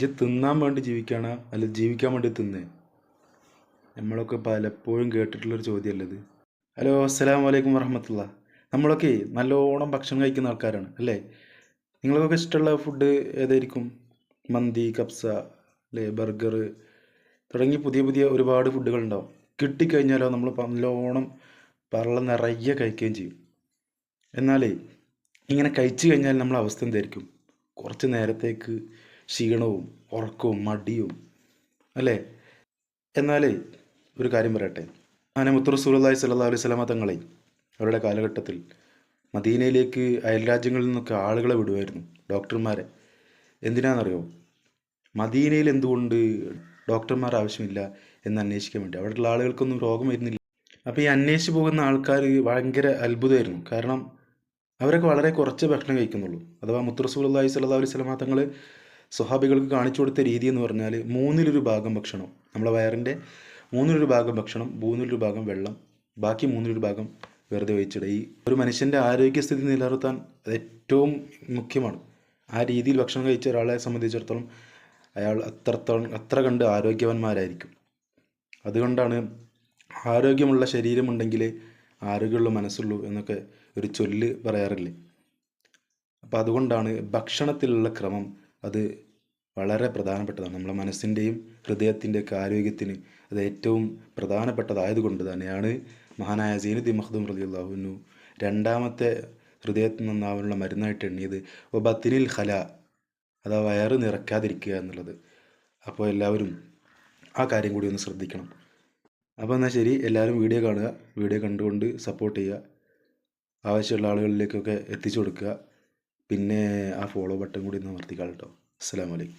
ഇജ്ജ് തിന്നാൻ വേണ്ടി ജീവിക്കുകയാണോ അല്ല ജീവിക്കാൻ വേണ്ടി തിന്നേ? നമ്മളൊക്കെ പലപ്പോഴും കേട്ടിട്ടുള്ളൊരു ചോദ്യമല്ലേ ഇത്. ഹലോ, അസ്സലാമു അലൈക്കും വറഹമത്തുള്ള. നമ്മളൊക്കെ നല്ലോണം ഭക്ഷണം കഴിക്കുന്ന ആൾക്കാരാണ് അല്ലേ? നിങ്ങൾക്കൊക്കെ ഇഷ്ടമുള്ള ഫുഡ് ഏതായിരിക്കും? മന്തി, കബ്സ, അല്ലേ, ബർഗർ തുടങ്ങി പുതിയ പുതിയ ഒരുപാട് ഫുഡുകളുണ്ടാവും. കിട്ടിക്കഴിഞ്ഞാലോ നമ്മൾ നല്ലോണം പറള നിറയെ കഴിക്കുകയും ചെയ്യും. എന്നാലേ ഇങ്ങനെ കഴിച്ചു കഴിഞ്ഞാൽ നമ്മളെ അവസ്ഥ എന്തായിരിക്കും? കുറച്ച് നേരത്തേക്ക് ക്ഷീണവും ഉറക്കവും മടിയും അല്ലേ? എന്നാലേ ഒരു കാര്യം പറയട്ടെ. അങ്ങനെ മുത്ത് റസൂലുള്ളാഹി സ്വല്ലല്ലാഹു അലൈഹി വസല്ലമ തങ്ങളെ അവരുടെ കാലഘട്ടത്തിൽ മദീനയിലേക്ക് അയൽരാജ്യങ്ങളിൽ നിന്നൊക്കെ ആളുകളെ വിടുമായിരുന്നു, ഡോക്ടർമാരെ. എന്തിനാണെന്നറിയോ? മദീനയിൽ എന്തുകൊണ്ട് ഡോക്ടർമാർ ആവശ്യമില്ല എന്ന് അന്വേഷിക്കാൻ വേണ്ടി. അവിടെയുള്ള ആളുകൾക്കൊന്നും രോഗം വരുന്നില്ല. അപ്പോൾ ഈ അന്വേഷിച്ച് പോകുന്ന ആൾക്കാർ ഭയങ്കര അത്ഭുതമായിരുന്നു. കാരണം അവരൊക്കെ വളരെ കുറച്ച് ഭക്ഷണം കഴിക്കുന്നുള്ളൂ. അഥവാ മുത്ത് റസൂലുള്ളാഹി സ്വല്ലല്ലാഹു അലൈഹി വസല്ലമ തങ്ങൾ സ്വഹാബികൾക്ക് കാണിച്ചു കൊടുത്ത രീതി എന്ന് പറഞ്ഞാൽ മൂന്നിലൊരു ഭാഗം ഭക്ഷണം, നമ്മളെ വയറിൻ്റെ മൂന്നിലൊരു ഭാഗം ഭക്ഷണം, മൂന്നിലൊരു ഭാഗം വെള്ളം, ബാക്കി മൂന്നിലൊരു ഭാഗം വെറുതെ ഒഴിച്ചിടുക. ഈ ഒരു മനുഷ്യൻ്റെ ആരോഗ്യസ്ഥിതി നിലനിർത്താൻ അത് ഏറ്റവും മുഖ്യമാണ്. ആ രീതിയിൽ ഭക്ഷണം കഴിച്ച ഒരാളെ സംബന്ധിച്ചിടത്തോളം അയാൾ അത്ര കണ്ട് ആരോഗ്യവാന്മാരായിരിക്കും. അതുകൊണ്ടാണ് ആരോഗ്യമുള്ള ശരീരമുണ്ടെങ്കിൽ ആരോഗ്യമുള്ള മനസ്സുള്ളൂ എന്നൊക്കെ ഒരു ചൊല്ല് പറയാറില്ലേ. അപ്പോൾ അതുകൊണ്ടാണ് ഭക്ഷണത്തിലുള്ള ക്രമം അത് വളരെ പ്രധാനപ്പെട്ടതാണ്. നമ്മളെ മനസ്സിൻ്റെയും ഹൃദയത്തിൻ്റെയൊക്കെ ആരോഗ്യത്തിന് അത് ഏറ്റവും പ്രധാനപ്പെട്ടതായതുകൊണ്ട് തന്നെയാണ് മഹാനായ സൈനുദ്ദീൻ മഖ്ദൂം റളിയല്ലാഹു അൻഹു രണ്ടാമത്തെ ഹൃദയത്തിൽ നന്നാവാനുള്ള മരുന്നായിട്ട് എണ്ണിയത് ബത്തിനിൽ ഖല, അതാ വയറ് നിറയ്ക്കാതിരിക്കുക എന്നുള്ളത്. അപ്പോൾ എല്ലാവരും ആ കാര്യം കൂടി ഒന്ന് ശ്രദ്ധിക്കണം. അപ്പോൾ എന്നാൽ ശരി, എല്ലാവരും വീഡിയോ കാണുക, വീഡിയോ കണ്ടുകൊണ്ട് സപ്പോർട്ട് ചെയ്യുക, ആവശ്യമുള്ള ആളുകളിലേക്കൊക്കെ എത്തിച്ചു കൊടുക്കുക. പിന്നെ ആ ഫോളോ ബട്ടൺ കൂടി ഒന്ന് അമർത്തിക്കാൾ കേട്ടോ. അസ്സലാമു അലൈക്കും.